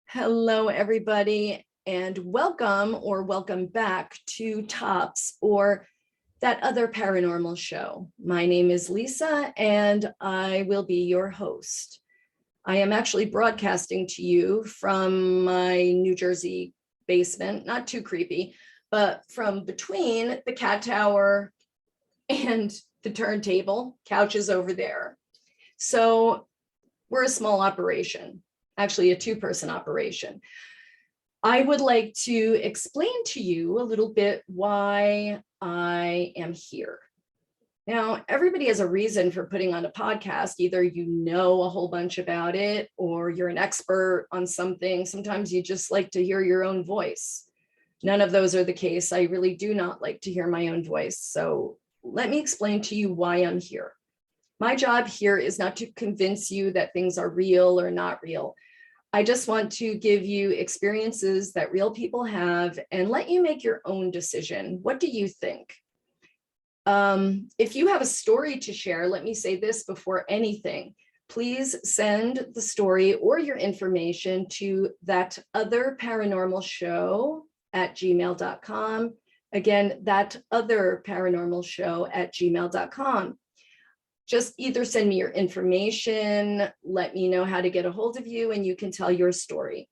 Hello, everybody, and welcome back to Tops, or that other paranormal show. My name is Lisa, and I will be your host. I am actually broadcasting to you from my New Jersey basement, not too creepy, but from between the cat tower and the turntable. Couch is over there. So we're a small operation. Actually a two-person operation. I would like to explain to you a little bit why I am here. Now, everybody has a reason for putting on a podcast. Either you know a whole bunch about it or you're an expert on something. Sometimes you just like to hear your own voice. None of those are the case. I really do not like to hear my own voice. So let me explain to you why I'm here. My job here is not to convince you that things are real or not real. I just want to give you experiences that real people have and let you make your own decision. What do you think? If you have a story to share, let me say this before anything. Please send the story or your information to thatotherparanormalshow@gmail.com. Again, thatotherparanormalshow@gmail.com. Just either send me your information, let me know how to get a hold of you, and you can tell your story.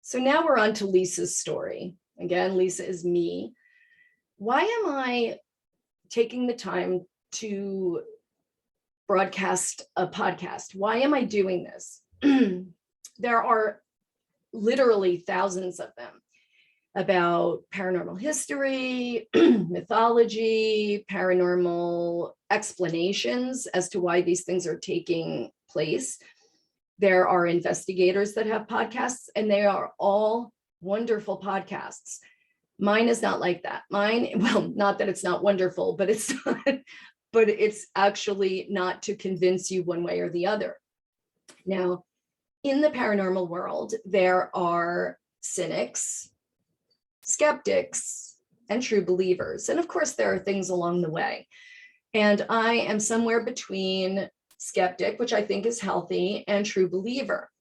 So now we're on to Lisa's story. Again, Lisa is me. Why am I taking the time to broadcast a podcast? Why am I doing this? There are literally thousands of them about paranormal history, mythology, paranormal explanations as to why these things are taking place. There are investigators that have podcasts, and they are all wonderful podcasts. Mine is not like that. Mine, well, not that it's not wonderful, but it's not, but it's actually not to convince you one way or the other. Now, in the paranormal world, there are cynics, skeptics, and true believers. And of course, there are things along the way. And I am somewhere between skeptic, which I think is healthy, and true believer.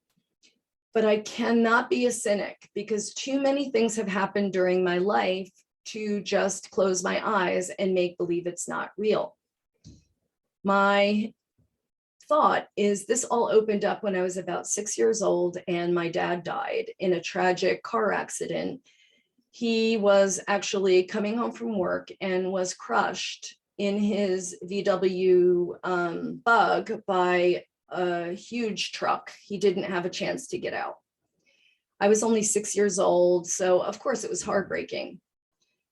But I cannot be a cynic because too many things have happened during my life to just close my eyes and make believe it's not real. My thought is this all opened up when I was about 6 years old and my dad died in a tragic car accident. He was actually coming home from work and was crushed in his VW Bug by a huge truck. He didn't have a chance to get out. I was only 6 years old, so of course it was heartbreaking.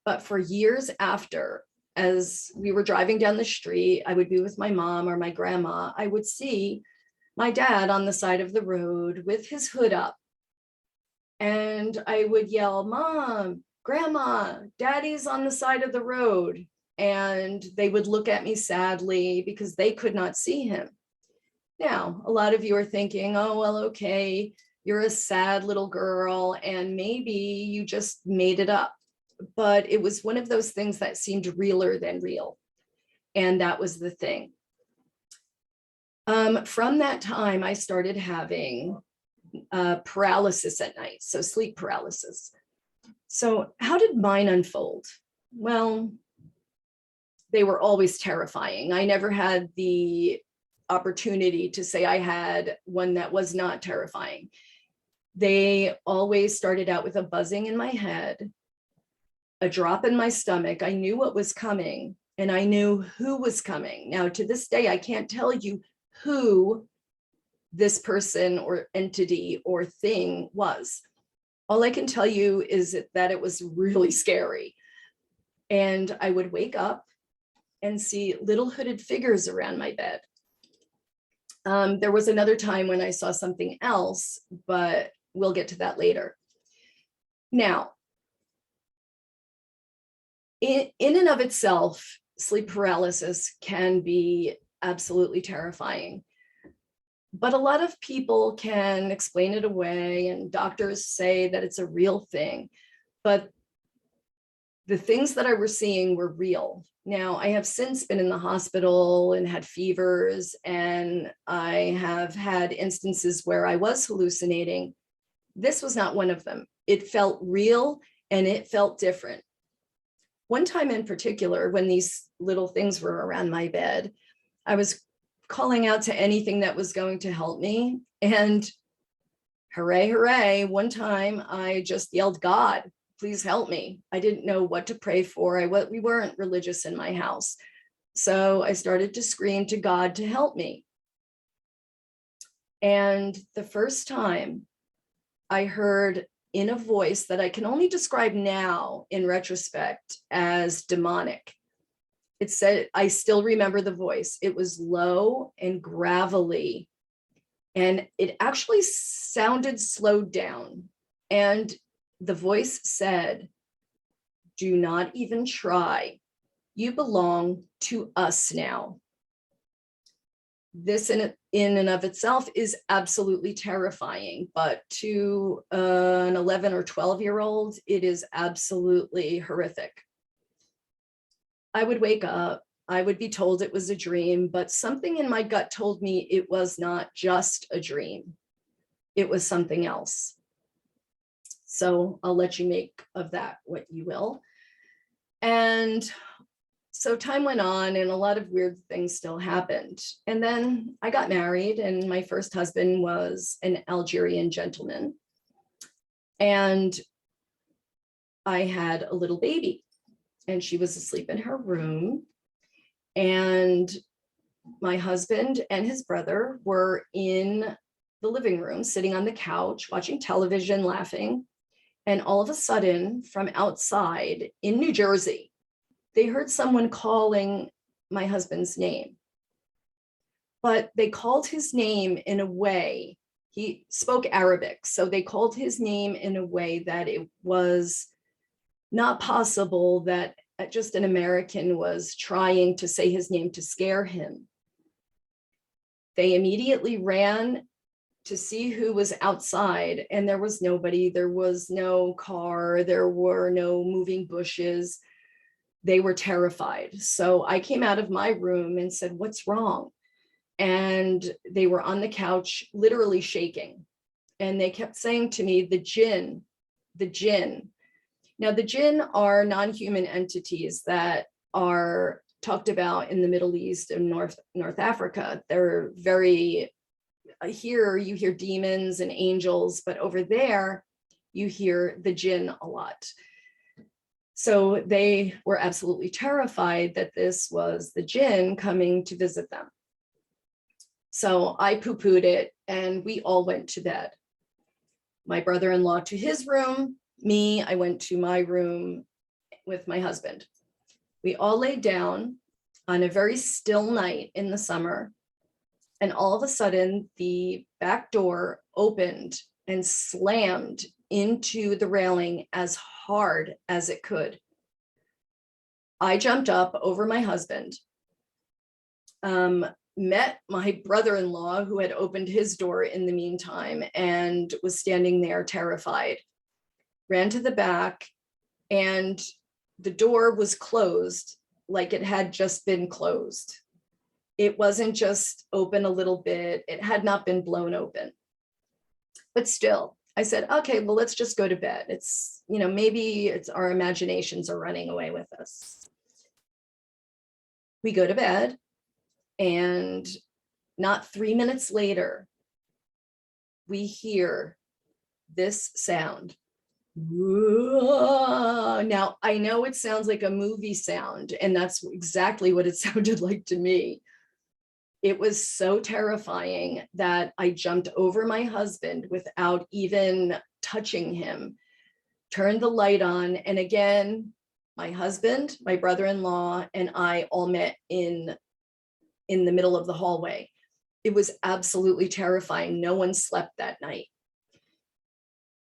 But for years after, as we were driving down the street, I would be with my mom or my grandma, I would see my dad on the side of the road with his hood up. And I would yell, "Mom, Grandma, Daddy's on the side of the road." And they would look at me sadly because they could not see him. Now, a lot of you are thinking, oh, well, okay, you're a sad little girl and maybe you just made it up. But it was one of those things that seemed realer than real. And that was the thing. From that time, I started having paralysis at night, so sleep paralysis. So how did mine unfold? Well, they were always terrifying. I never had the opportunity to say I had one that was not terrifying. They always started out with a buzzing in my head, a drop in my stomach. I knew what was coming and I knew who was coming. Now, to this day, I can't tell you who this person or entity or thing was. All I can tell you is that it was really scary. And I would wake up and see little hooded figures around my bed. There was another time when I saw something else, but we'll get to that later. Now, in and of itself, sleep paralysis can be absolutely terrifying. But a lot of people can explain it away, and doctors say that it's a real thing. But the things that I was seeing were real. Now, I have since been in the hospital and had fevers, and I have had instances where I was hallucinating, This was not one of them. It felt real and it felt different. One time in particular, when these little things were around my bed, I was calling out to anything that was going to help me. And hooray, hooray, one time I just yelled, God, please help me. I didn't know what to pray for. We weren't religious in my house. So I started to scream to God to help me. And the first time I heard in a voice that I can only describe now in retrospect as demonic. It said, I still remember the voice. It was low and gravelly, and it actually sounded slowed down. And the voice said, do not even try. You belong to us now. This in and of itself is absolutely terrifying, but to an 11 or 12-year-old, it is absolutely horrific. I would wake up, I would be told it was a dream, but something in my gut told me it was not just a dream. It was something else. So I'll let you make of that what you will. And so time went on and a lot of weird things still happened. And then I got married, and my first husband was an Algerian gentleman. And I had a little baby, and she was asleep in her room. And my husband and his brother were in the living room, sitting on the couch, watching television, laughing. And all of a sudden, from outside in New Jersey, they heard someone calling my husband's name. But they called his name in a way, he spoke Arabic, so they called his name in a way that it was not possible that just an American was trying to say his name to scare him. They immediately ran to see who was outside, and there was nobody. There was no car. There were no moving bushes. They were terrified. So I came out of my room and said, what's wrong? And they were on the couch, literally shaking. And they kept saying to me, the jinn, the jinn. Now, the jinn are non-human entities that are talked about in the Middle East and North Africa. They're very, here you hear demons and angels, but over there you hear the jinn a lot. So they were absolutely terrified that this was the jinn coming to visit them. So I poo-pooed it, and we all went to bed. My brother-in-law to his room, me, I went to my room with my husband. We all laid down on a very still night in the summer, and all of a sudden the back door opened and slammed into the railing as hard as it could. I jumped up over my husband, met my brother-in-law, who had opened his door in the meantime and was standing there terrified, ran to the back, and the door was closed like it had just been closed. It wasn't just open a little bit. It had not been blown open. But still, I said, okay, well, let's just go to bed. It's, maybe it's our imaginations are running away with us. We go to bed, and not 3 minutes later, we hear this sound. Now, I know it sounds like a movie sound, and that's exactly what it sounded like to me. It was so terrifying that I jumped over my husband without even touching him, turned the light on, and again, my husband, my brother-in-law, and I all met in the middle of the hallway. It was absolutely terrifying. No one slept that night.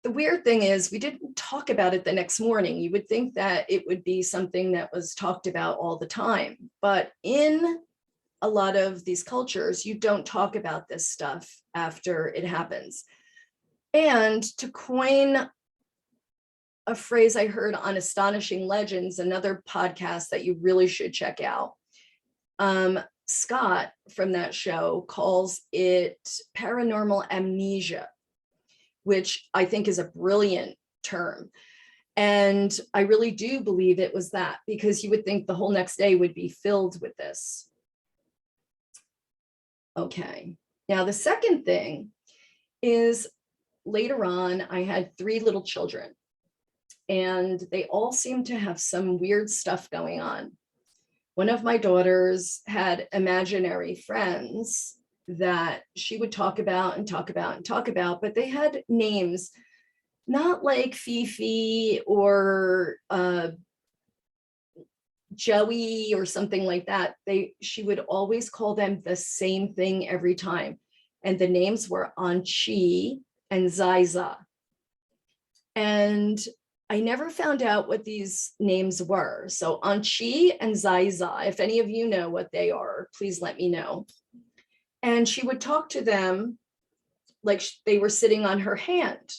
The weird thing is, we didn't talk about it the next morning. You would think that it would be something that was talked about all the time, but in a lot of these cultures, you don't talk about this stuff after it happens. And to coin a phrase I heard on Astonishing Legends, another podcast that you really should check out, Scott from that show calls it paranormal amnesia, which I think is a brilliant term. And I really do believe it was that, because you would think the whole next day would be filled with this. Okay, now the second thing is later on, I had 3 little children, and they all seemed to have some weird stuff going on. One of my daughters had imaginary friends that she would talk about and talk about and talk about, but they had names not like Fifi or Joey or something like that. She would always call them the same thing every time. And the names were Anchi and Ziza. And I never found out what these names were. So Anchi and Ziza, if any of you know what they are, please let me know. And she would talk to them like they were sitting on her hand.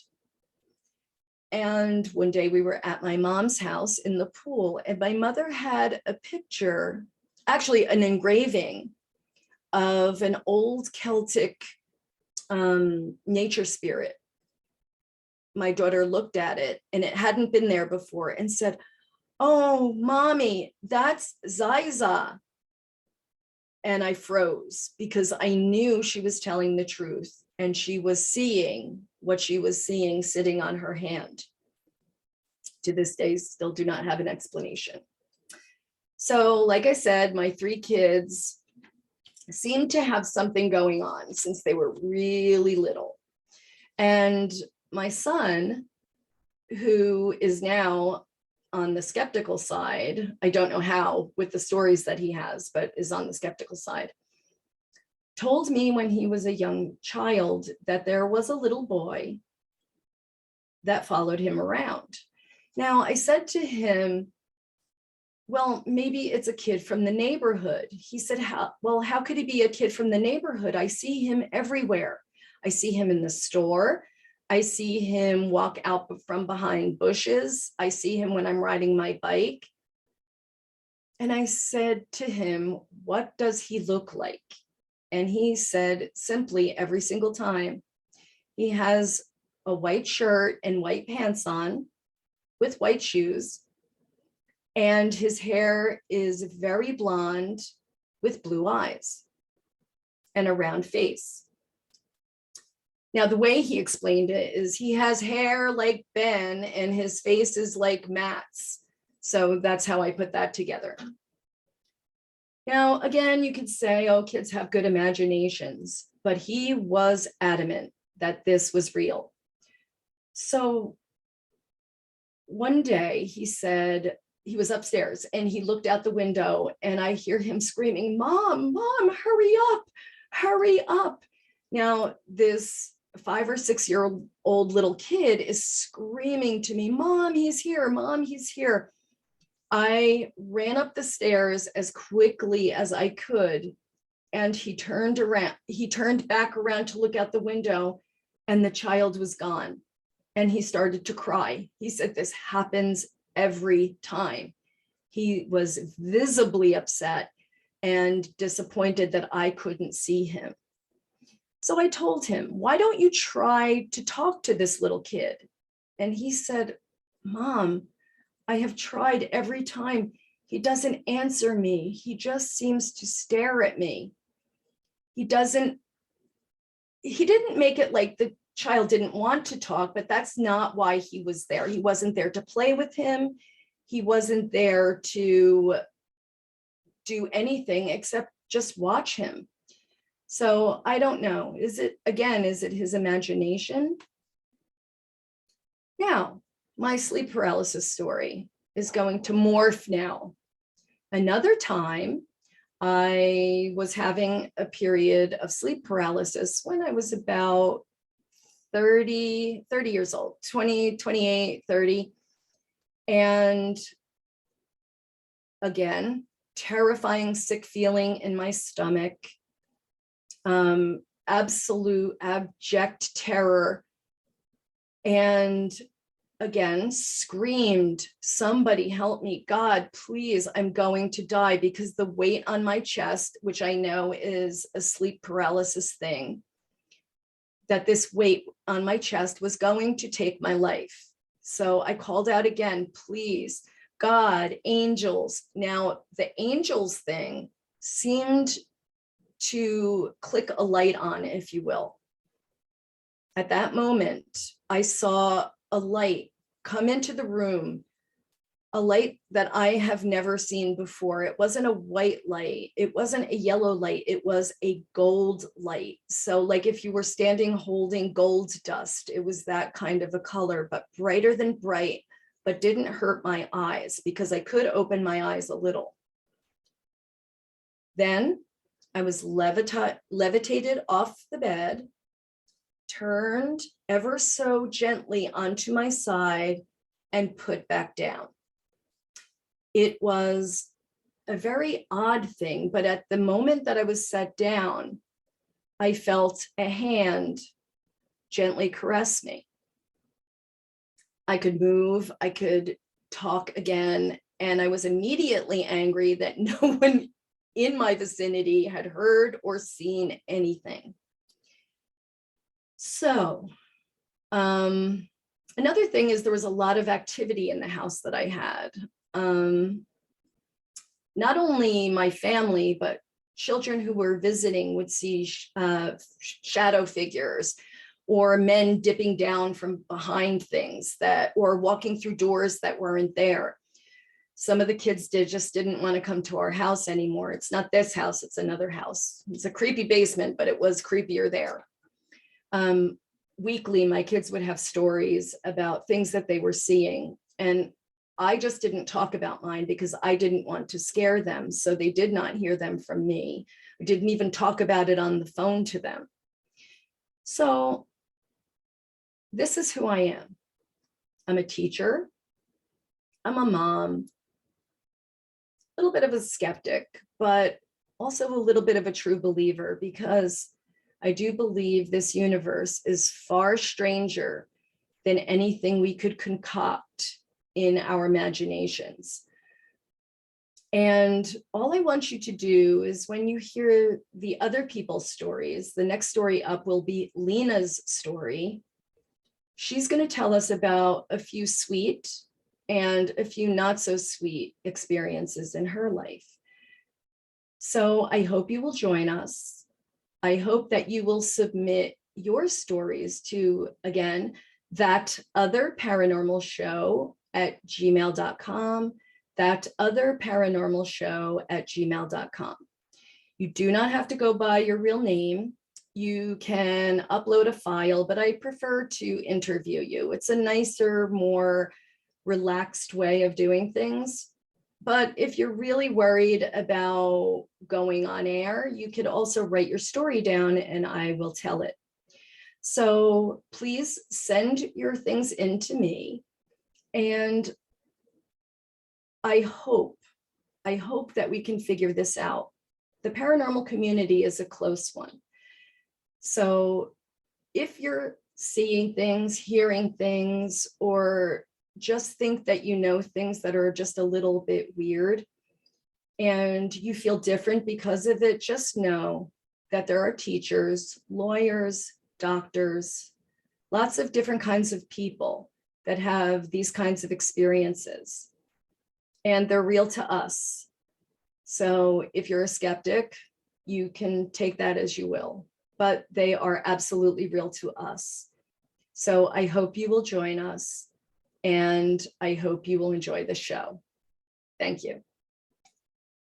And one day we were at my mom's house in the pool, and my mother had a picture, actually an engraving of an old Celtic nature spirit. My daughter looked at it, and it hadn't been there before, and said, "Oh, mommy, that's Ziza." And I froze, because I knew she was telling the truth, and she was seeing what she was seeing sitting on her hand. To this day, still do not have an explanation. So, like I said, my 3 kids seemed to have something going on since they were really little. And my son, who is now on the skeptical side, I don't know how with the stories that he has, but is on the skeptical side, told me when he was a young child that there was a little boy that followed him around. Now, I said to him, well, maybe it's a kid from the neighborhood. He said, how could he be a kid from the neighborhood? I see him everywhere. I see him in the store. I see him walk out from behind bushes. I see him when I'm riding my bike. And I said to him, what does he look like? And he said simply every single time, he has a white shirt and white pants on with white shoes, and his hair is very blonde with blue eyes and a round face. Now, the way he explained it is he has hair like Ben and his face is like Matt's. So that's how I put that together. Now, again, you could say, oh, kids have good imaginations, but he was adamant that this was real. So one day he said, he was upstairs and he looked out the window, and I hear him screaming, "Mom, Mom, hurry up, hurry up." Now, this 5 or 6 year old little kid is screaming to me, "Mom, he's here, Mom, he's here." I ran up the stairs as quickly as I could, and he turned back around to look out the window, and the child was gone. And he started to cry. He said, this happens every time. He was visibly upset and disappointed that I couldn't see him. So I told him, why don't you try to talk to this little kid? And he said, Mom, I have tried every time. He doesn't answer me. He just seems to stare at me. He didn't make it like the child didn't want to talk, but that's not why he was there. He wasn't there to play with him. He wasn't there to do anything except just watch him. So I don't know. Is it his imagination? Now, my sleep paralysis story is going to morph now. Another time, I was having a period of sleep paralysis when I was about 30 years old, 20, 28, 30. And again, terrifying, sick feeling in my stomach, absolute abject terror. And again, screamed, somebody help me, God, please, I'm going to die, because the weight on my chest, which I know is a sleep paralysis thing, that this weight on my chest was going to take my life. So I called out again, please, God, angels. Now, the angels thing seemed to click a light on, if you will. At that moment, I saw a light come into the room, a light that I have never seen before. It wasn't a white light. It wasn't a yellow light. It was a gold light. So like if you were standing holding gold dust, it was that kind of a color, but brighter than bright, but didn't hurt my eyes because I could open my eyes a little. Then I was levitated off the bed, turned ever so gently onto my side, and put back down. It was a very odd thing, but at the moment that I was set down, I felt a hand gently caress me. I could move, I could talk again, and I was immediately angry that no one in my vicinity had heard or seen anything. So, another thing is there was a lot of activity in the house that I had. Not only my family, but children who were visiting would see shadow figures or men dipping down from behind things or walking through doors that weren't there. Some of the kids just didn't want to come to our house anymore. It's not this house, it's another house. It's a creepy basement, but it was creepier there. Weekly, my kids would have stories about things that they were seeing. And I just didn't talk about mine because I didn't want to scare them. So they did not hear them from me. I didn't even talk about it on the phone to them. So this is who I am. I'm a teacher. I'm a mom, a little bit of a skeptic, but also a little bit of a true believer because I do believe this universe is far stranger than anything we could concoct in our imaginations. And all I want you to do is when you hear the other people's stories, the next story up will be Lena's story. She's going to tell us about a few sweet and a few not so sweet experiences in her life. So I hope you will join us. I hope that you will submit your stories to, again, thatotherparanormalshow@gmail.com, thatotherparanormalshow@gmail.com. You do not have to go by your real name. You can upload a file, but I prefer to interview you. It's a nicer, more relaxed way of doing things. But if you're really worried about going on air, you could also write your story down and I will tell it. So please send your things in to me. And I hope that we can figure this out. The paranormal community is a close one. So if you're seeing things, hearing things, or just think that you know things that are just a little bit weird and you feel different because of it, just know that there are teachers, lawyers, doctors, lots of different kinds of people that have these kinds of experiences, and they're real to us. So if you're a skeptic, you can take that as you will, but they are absolutely real to us. So I hope you will join us, and I hope you will enjoy the show. Thank you.